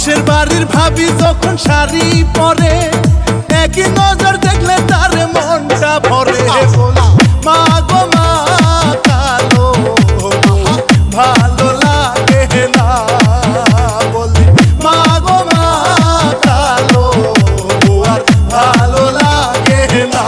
পাশের বাড়ির ভাবি যখন শাড়ি পরে একই নজর দেখলে তার মনটা ভরে মা গো মা কালো ভালো লাগে না বলি মা গো মা কালো আর ভালো লাগে না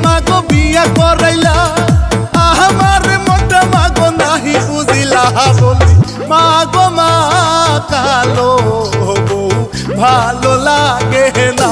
মাগো বিয়া করাইলা আমার মনটা মাগো নাহি বুঝিলা বলি মাগো মা কালো ভালো লাগে না।